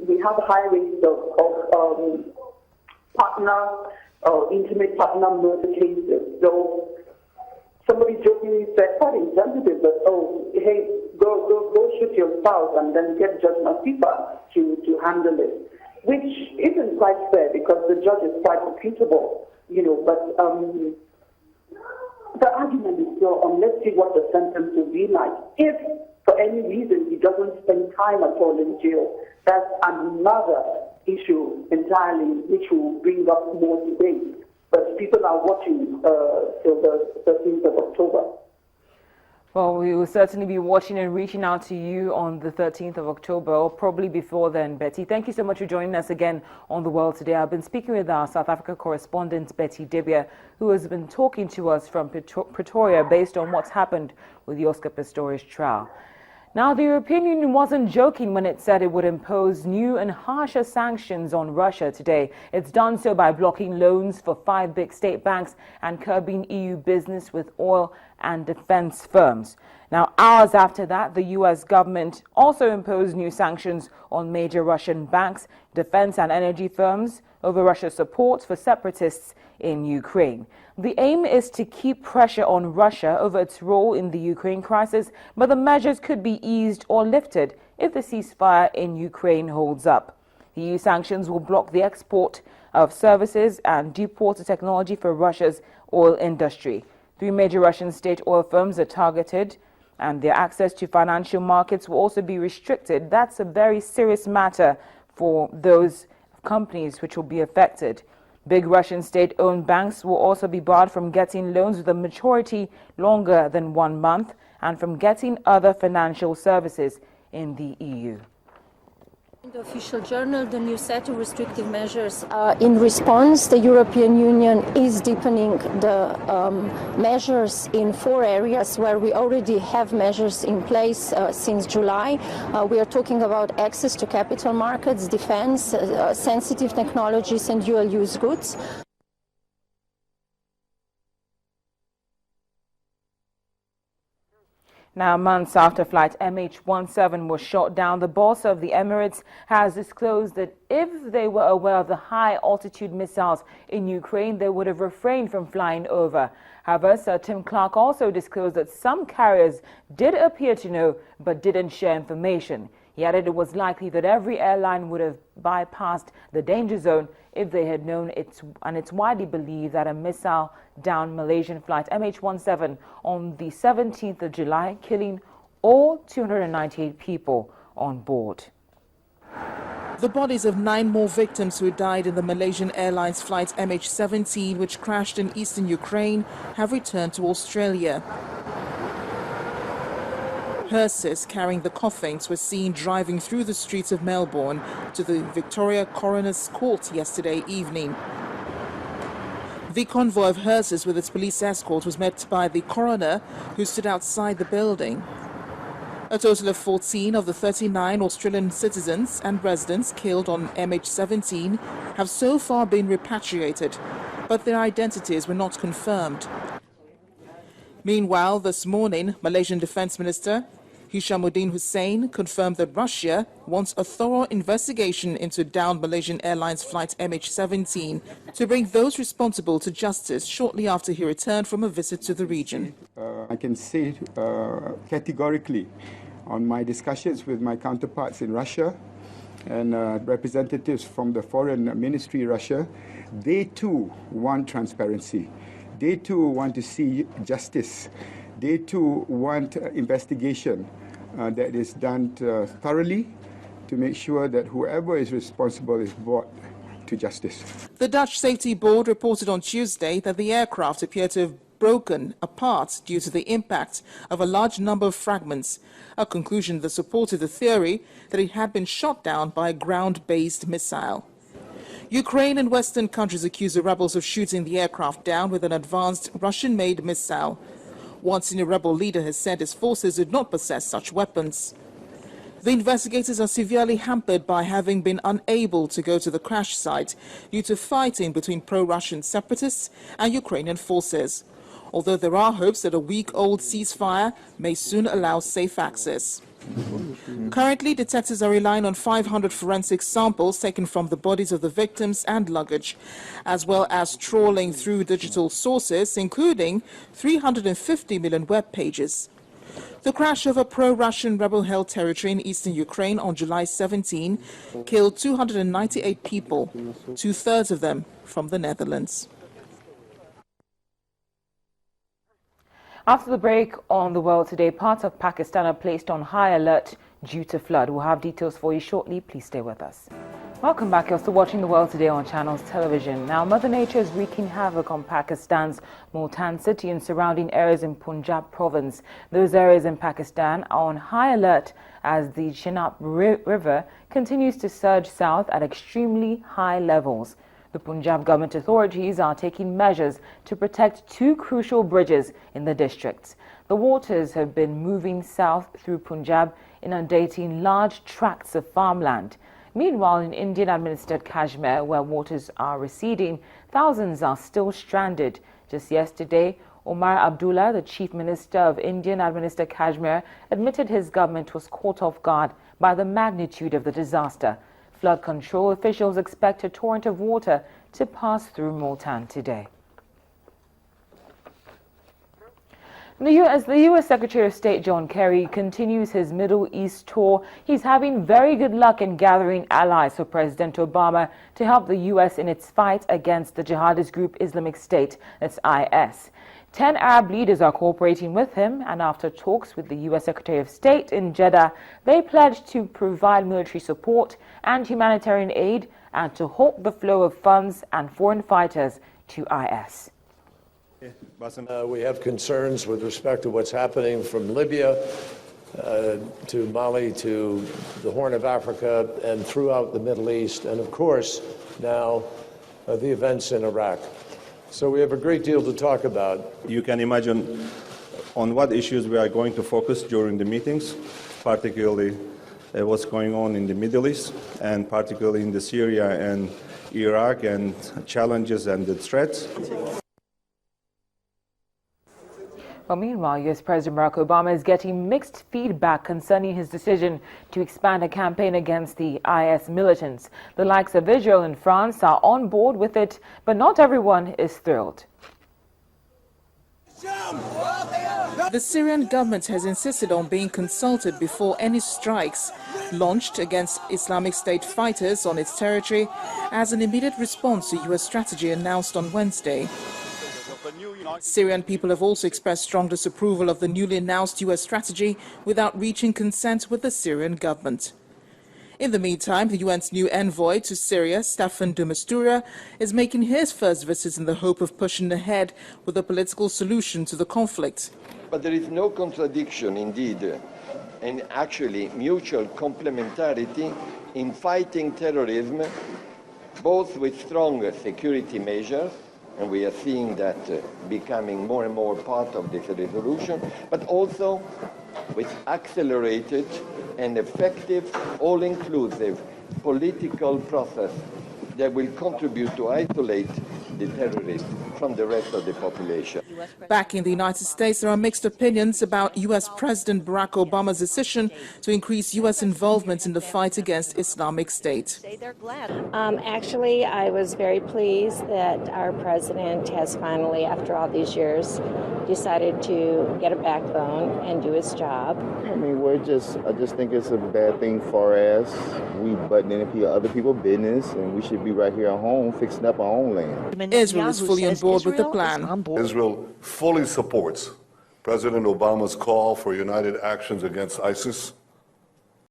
we have high rates of intimate partner murder cases. So somebody jokingly said, quite insensitive, but hey, go shoot your spouse and then get Judge Masifa to handle it, which isn't quite fair because the judge is quite reputable, but the argument is still on, let's see what the sentence will be like. If for any reason he doesn't spend time at all in jail, that's another issue entirely which will bring up more debate. But people are watching till the 13th of October. Well, we will certainly be watching and reaching out to you on the 13th of October, or probably before then, Betty. Thank you so much for joining us again on The World Today. I've been speaking with our South Africa correspondent, Betty Dibia, who has been talking to us from Pretoria based on what's happened with the Oscar Pistorius trial. Now, the European Union wasn't joking when it said it would impose new and harsher sanctions on Russia today. It's done so by blocking loans for 5 big state banks and curbing EU business with oil and defense firms. Now, hours after that, the U.S. government also imposed new sanctions on major Russian banks, defense and energy firms over Russia's support for separatists in Ukraine. The aim is to keep pressure on Russia over its role in the Ukraine crisis, but the measures could be eased or lifted if the ceasefire in Ukraine holds up. The EU sanctions will block the export of services and deepwater technology for Russia's oil industry. 3 major Russian state oil firms are targeted, and their access to financial markets will also be restricted. That's a very serious matter for those companies which will be affected. Big Russian state-owned banks will also be barred from getting loans with a maturity longer than 1 month and from getting other financial services in the EU. In the official journal, the new set of restrictive measures. In response, the European Union is deepening the measures in 4 areas where we already have measures in place since July. We are talking about access to capital markets, defense, sensitive technologies and dual-use goods. Now, months after flight MH17 was shot down, the boss of the Emirates has disclosed that if they were aware of the high-altitude missiles in Ukraine, they would have refrained from flying over. However, Sir Tim Clark also disclosed that some carriers did appear to know but didn't share information. He added it was likely that every airline would have bypassed the danger zone if they had known and it's widely believed that a missile downed Malaysian flight MH17 on the 17th of July, killing all 298 people on board. The bodies of 9 more victims who died in the Malaysian Airlines flight MH17, which crashed in eastern Ukraine, have returned to Australia. Hearses carrying the coffins were seen driving through the streets of Melbourne to the Victoria Coroner's Court yesterday evening. The convoy of hearses with its police escort was met by the coroner, who stood outside the building. A total of 14 of the 39 Australian citizens and residents killed on MH17 have so far been repatriated, but their identities were not confirmed. Meanwhile, this morning, Malaysian Defence Minister Hishamuddin Hussein confirmed that Russia wants a thorough investigation into downed Malaysian Airlines flight MH17 to bring those responsible to justice shortly after he returned from a visit to the region. I can say categorically on my discussions with my counterparts in Russia and representatives from the Foreign Ministry Russia, they too want transparency. They too want to see justice. They too want investigation that is done thoroughly to make sure that whoever is responsible is brought to justice. The Dutch Safety Board reported on Tuesday that the aircraft appeared to have broken apart due to the impact of a large number of fragments, a conclusion that supported the theory that it had been shot down by a ground-based missile. Ukraine and Western countries accuse the rebels of shooting the aircraft down with an advanced Russian-made missile. One senior rebel leader has said his forces did not possess such weapons. The investigators are severely hampered by having been unable to go to the crash site due to fighting between pro-Russian separatists and Ukrainian forces, although there are hopes that a week-old ceasefire may soon allow safe access. Currently, detectives are relying on 500 forensic samples taken from the bodies of the victims and luggage, as well as trawling through digital sources, including 350 million web pages. The crash over pro-Russian rebel-held territory in eastern Ukraine on July 17 killed 298 people, two-thirds of them from the Netherlands. After the break on the world today, parts of Pakistan are placed on high alert due to flood. We'll have details for you shortly. Please stay with us. Welcome back. You're still watching the world today on Channels Television. Now, Mother Nature is wreaking havoc on Pakistan's Multan city and surrounding areas in Punjab province. Those areas in Pakistan are on high alert as the Chenab River continues to surge south at extremely high levels. The Punjab government authorities are taking measures to protect two crucial bridges in the districts. The waters have been moving south through Punjab, inundating large tracts of farmland. Meanwhile, in Indian-administered Kashmir, where waters are receding, thousands are still stranded. Just yesterday, Omar Abdullah, the chief minister of Indian-administered Kashmir, admitted his government was caught off guard by the magnitude of the disaster. Flood control officials expect a torrent of water to pass through Multan today. As the U.S. Secretary of State John Kerry continues his Middle East tour, he's having very good luck in gathering allies for President Obama to help the U.S. in its fight against the jihadist group Islamic State, that's IS. 10 Arab leaders are cooperating with him, and after talks with the U.S. Secretary of State in Jeddah, they pledged to provide military support and humanitarian aid and to halt the flow of funds and foreign fighters to IS. We have concerns with respect to what's happening from Libya to Mali to the Horn of Africa and throughout the Middle East, and of course now the events in Iraq. So we have a great deal to talk about. You can imagine on what issues we are going to focus during the meetings, particularly what's going on in the Middle East, and particularly in the Syria and Iraq, and challenges and the threats. Well, meanwhile, U.S. President Barack Obama is getting mixed feedback concerning his decision to expand a campaign against the IS militants. The likes of Israel and France are on board with it, but not everyone is thrilled. The Syrian government has insisted on being consulted before any strikes launched against Islamic State fighters on its territory as an immediate response to U.S. strategy announced on Wednesday. Syrian people have also expressed strong disapproval of the newly announced U.S. strategy without reaching consent with the Syrian government. In the meantime, the UN's new envoy to Syria, Staffan de Mistura, is making his first visit in the hope of pushing ahead with a political solution to the conflict. But there is no contradiction, indeed, and actually mutual complementarity in fighting terrorism, both with stronger security measures, and we are seeing that becoming more and more part of this resolution, but also with accelerated and effective, all-inclusive political process that will contribute to isolate the terrorists from the rest of the population. Back in the United States, there are mixed opinions about U.S. President Barack Obama's decision to increase U.S. involvement in the fight against Islamic State. Actually, I was very pleased that our president has finally, after all these years, decided to get a backbone and do his job. I mean, I just think it's a bad thing for us. We butting into other people's business, and we should be right here at home fixing up our own land. Israel is fully on board with the plan. Israel fully supports President Obama's call for united actions against ISIS